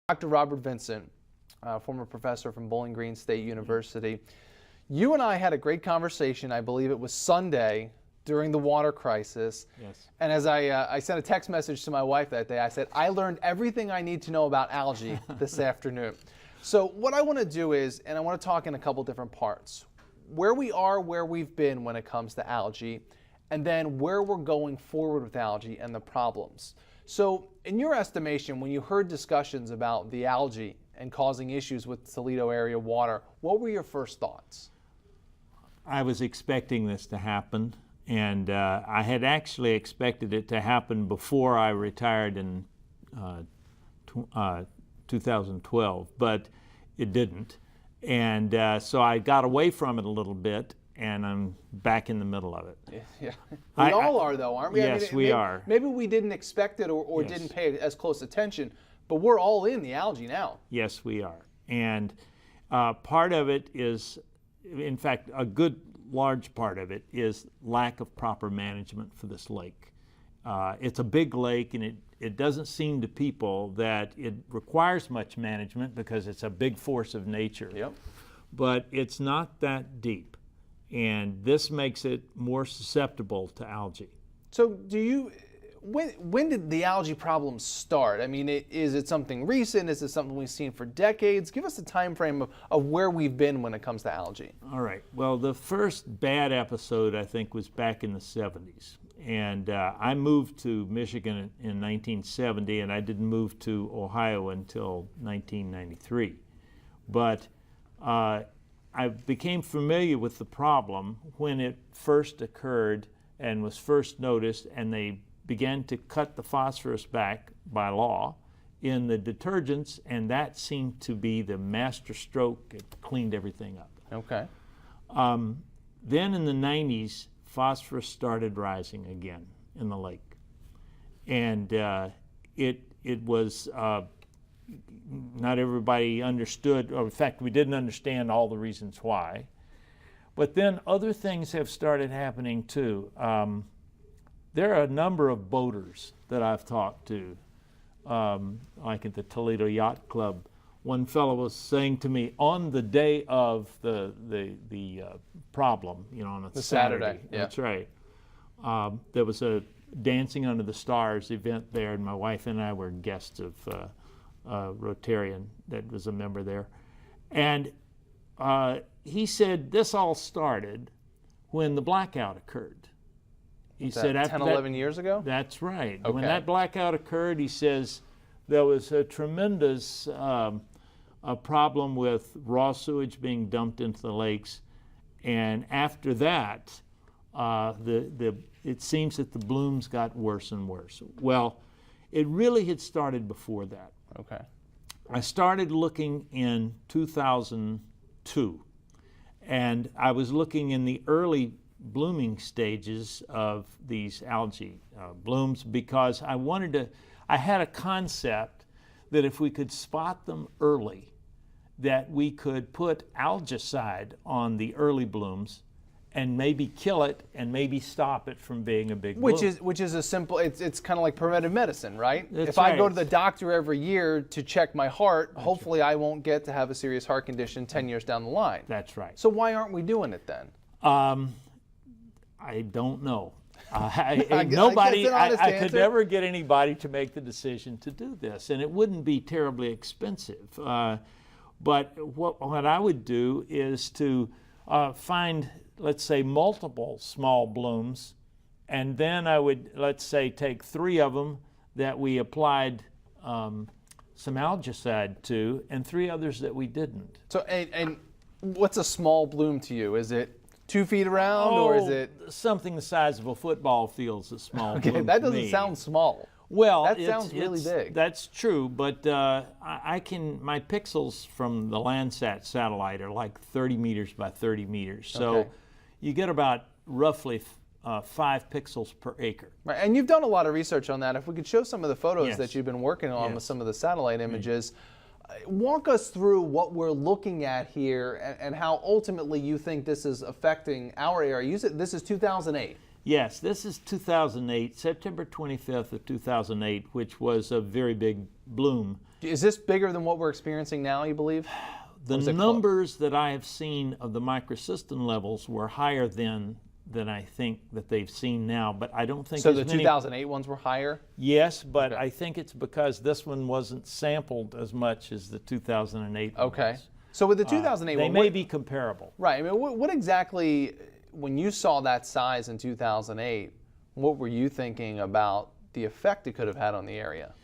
Dr. Robert Vincent, former professor from Bowling Green State University. You and I had a great conversation, I believe it was Sunday, during the water crisis. Yes. And as I sent a text message to my wife that day, I said, I learned everything I need to know about algae this afternoon. So what I want to do is, and I want to talk in a couple different parts, where we are, where we've been when it comes to algae, and then where we're going forward with algae and the problems. So in your estimation, when you heard discussions about the algae and causing issues with Toledo area water, what were your first thoughts? I was expecting this to happen, and I had actually expected it to happen before I retired in 2012, but it didn't. And so I got away from it a little bit, and I'm back in the middle of it. Yeah. We all are, though, aren't we? Yes, we are. Maybe we didn't expect it or Yes. didn't pay as close attention, but we're all in the algae now. Yes, we are. And part of it is, in fact, a good large part of it is lack of proper management for this lake. It's a big lake, and it doesn't seem to people that it requires much management because it's a big force of nature. Yep. But it's not that deep, and this makes it more susceptible to algae. So do you, when did the algae problem start? I mean, is it something recent? Is it something we've seen for decades? Give us a time frame of where we've been when it comes to algae. All right. Well, the first bad episode, I think, was back in the 70s. And I moved to Michigan in 1970, and I didn't move to Ohio until 1993. But I became familiar with the problem when it first occurred and was first noticed, and they began to cut the phosphorus back by law in the detergents, and that seemed to be the master stroke. It cleaned everything up. Okay. Then in the 90s, phosphorus started rising again in the lake. And it was, not everybody understood, or in fact, we didn't understand all the reasons why. But then other things have started happening too. There are a number of boaters that I've talked to, like at the Toledo Yacht Club. One fellow was saying to me on the day of the problem, you know, on a Saturday. Yeah. That's right. There was a Dancing Under the Stars event there, and my wife and I were guests of a Rotarian that was a member there. And he said this all started when the blackout occurred. He said after 10, 11 years ago? That's right. Okay. When that blackout occurred, he says there was a tremendous problem with raw sewage being dumped into the lakes. And after that, it seems that the blooms got worse and worse. Well, it really had started before that. Okay. I started looking in 2002, and I was looking in the early blooming stages of these algae blooms because I had a concept that if we could spot them early, that we could put algicide on the early blooms and maybe kill it and maybe stop it from being a big bloom. Which is a simple, it's kind of like preventive medicine, right? That's if I go right. to the doctor every year to check my heart, hopefully I won't get to have a serious heart condition 10 years down the line. That's right. So why aren't we doing it then? I don't know. I could never get anybody to make the decision to do this, and it wouldn't be terribly expensive. But what I would do is to find, let's say, multiple small blooms, and then I would, let's say, take 3 of them that we applied some algicide to, and 3 others that we didn't. So, and what's a small bloom to you? Is it 2 feet around, or is it something the size of a football field's a small bloom? Okay, that to doesn't me. sound small. Well, that sounds really big. That's true, but my pixels from the Landsat satellite are like 30 meters by 30 meters. So Okay. you get about roughly 5 pixels per acre. Right, and you've done a lot of research on that. If we could show some of the photos Yes. that you've been working on Yes. with some of the satellite images. Walk us through what we're looking at here and how ultimately you think this is affecting our area. You said this is 2008. Yes, this is 2008, September 25th of 2008, which was a very big bloom. Is this bigger than what we're experiencing now, you believe? The numbers that I have seen of the microcystin levels were higher than I think that they've seen now, but I don't think so. The 2008 ones were higher. Yes, but I think it's because this one wasn't sampled as much as the 2008 Okay. ones. So with the 2008 they one, may be comparable. Right. I mean, what exactly, when you saw that size in 2008, what were you thinking about the effect it could have had on the area?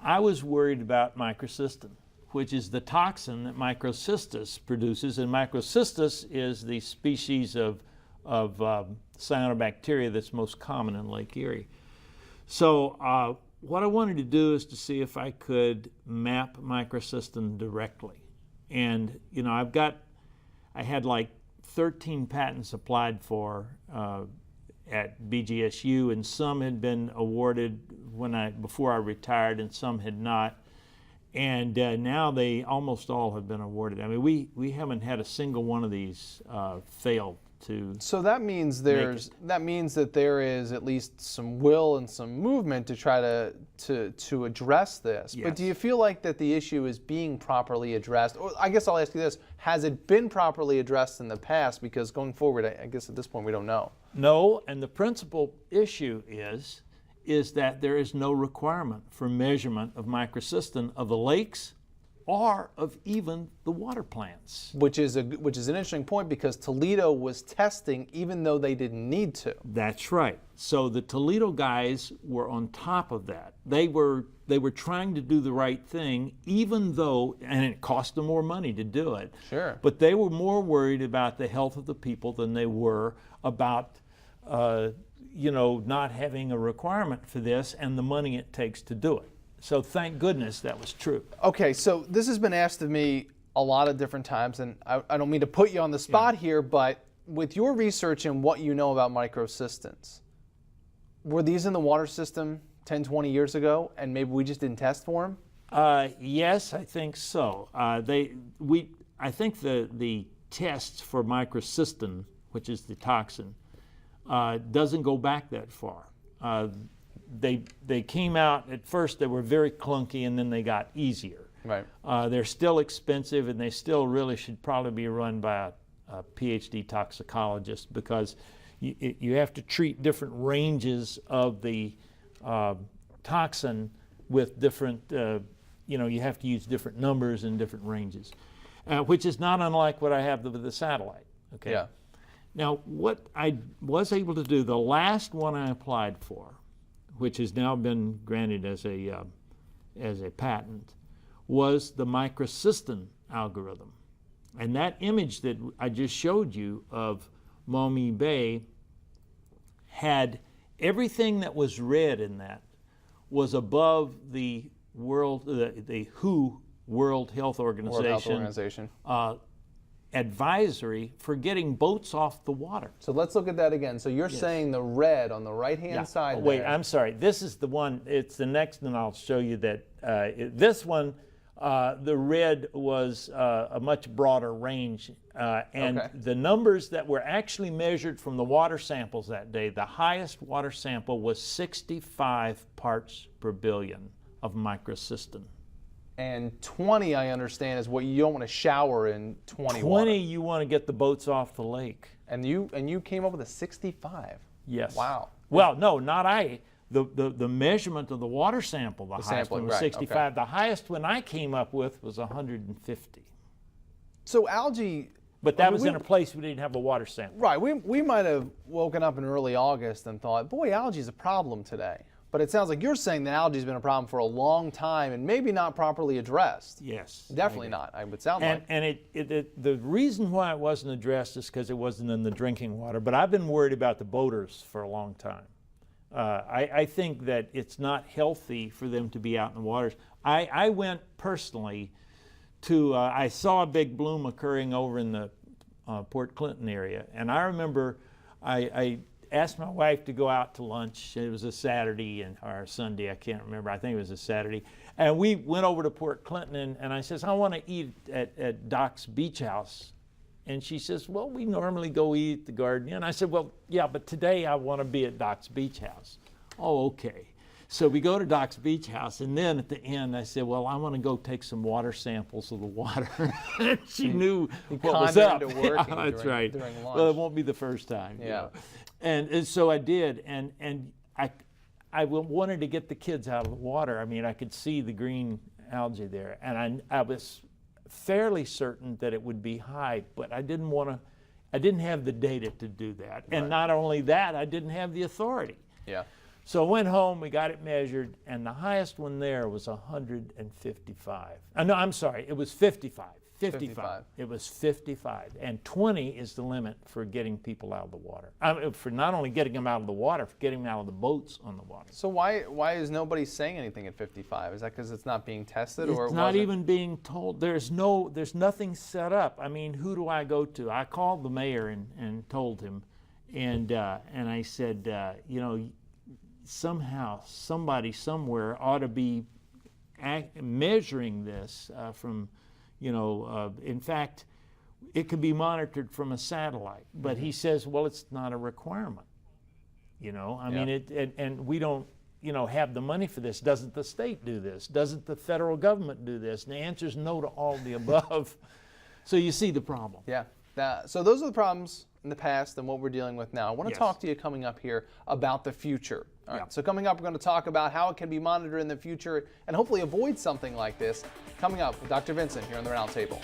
I was worried about microcystin, which is the toxin that Microcystis produces, and Microcystis is the species of cyanobacteria that's most common in Lake Erie. So what I wanted to do is to see if I could map microcystin directly. And you know, I had like 13 patents applied for at BGSU, and some had been awarded before I retired, and some had not. And now they almost all have been awarded. I mean, we haven't had a single one of these fail to. So that means that there is at least some will and some movement to try to address this. Yes. But do you feel like that the issue is being properly addressed? Or I guess I'll ask you this: has it been properly addressed in the past? Because going forward, I guess at this point we don't know. No, and the principal issue is that there is no requirement for measurement of microcystin of the lakes or of even the water plants. Which is an interesting point, because Toledo was testing even though they didn't need to. That's right. So the Toledo guys were on top of that. They were trying to do the right thing, even though, and it cost them more money to do it. Sure. But they were more worried about the health of the people than they were about not having a requirement for this and the money it takes to do it. So thank goodness that was true. Okay, so this has been asked of me a lot of different times, and I don't mean to put you on the spot here, but with your research and what you know about microcystins, were these in the water system 10, 20 years ago, and maybe we just didn't test for them? Yes, I think so. I think the tests for microcystin, which is the toxin, doesn't go back that far. They came out, at first they were very clunky, and then they got easier. Right. They're still expensive, and they still really should probably be run by a PhD toxicologist, because you have to treat different ranges of the toxin with different, you have to use different numbers and different ranges, which is not unlike what I have with the satellite. Okay. Yeah. Now, what I was able to do, the last one I applied for, which has now been granted as a patent, was the Microsystem Algorithm. And that image that I just showed you of Maumee Bay had everything that was red in that was above the WHO, World Health Organization, advisory for getting boats off the water. So let's look at that again. So you're saying the red on the right-hand side. Wait, there. I'm sorry. This is the one. It's the next one. I'll show you that. This one, the red was a much broader range, and the numbers that were actually measured from the water samples that day, the highest water sample was 65 parts per billion of microcystin. And 20, I understand, is what you don't want to shower in 20 water. water. You want to get the boats off the lake. And you came up with a 65. Yes. Wow. Well, no, not I. The measurement of the water sample, the highest one was 65. Okay. The highest one I came up with was 150. So algae. But that was in a place we didn't have a water sample. Right. We might have woken up in early August and thought, boy, algae is a problem today. But it sounds like you're saying that algae has been a problem for a long time and maybe not properly addressed. Yes. Definitely not, I would sound like. And the reason why it wasn't addressed is because it wasn't in the drinking water. But I've been worried about the boaters for a long time. I think that it's not healthy for them to be out in the waters. I went personally to, I saw a big bloom occurring over in the Port Clinton area. And I remember I asked my wife to go out to lunch. It was a Saturday or a Sunday, I can't remember. I think it was a Saturday. And we went over to Port Clinton, and I says, I want to eat at Doc's Beach House. And she says, well, we normally go eat at the Garden Inn. I said, well, yeah, but today I want to be at Doc's Beach House. Oh, okay. So we go to Doc's beach house, and then at the end I said, well, I want to go take some water samples of the water. And she knew what was up. Into working That's right. During lunch. Well, it won't be the first time. Yeah. You know. And so I did, and I wanted to get the kids out of the water. I mean, I could see the green algae there, and I was fairly certain that it would be high, but I didn't have the data to do that. And not only that, I didn't have the authority. Yeah. So I went home, we got it measured, and the highest one there was 155. No, I'm sorry, it was 55. 55. It was 55. And 20 is the limit for getting people out of the water. For not only getting them out of the water, for getting them out of the boats on the water. So why is nobody saying anything at 55? Is that because it's not being tested, or it's not even being told? There's nothing set up. I mean, who do I go to? I called the mayor and told him, and I said, you know, somehow somebody somewhere ought to be measuring this from. You know, in fact, it could be monitored from a satellite. But he says, well, it's not a requirement. You know, I mean, and we don't, you know, have the money for this. Doesn't the state do this? Doesn't the federal government do this? And the answer is no to all the above. So you see the problem. Yeah. So those are the problems in the past and what we're dealing with now. I want to talk to you coming up here about the future. All right. So coming up, we're going to talk about how it can be monitored in the future and hopefully avoid something like this. Coming up with Dr. Vincent here on the Roundtable.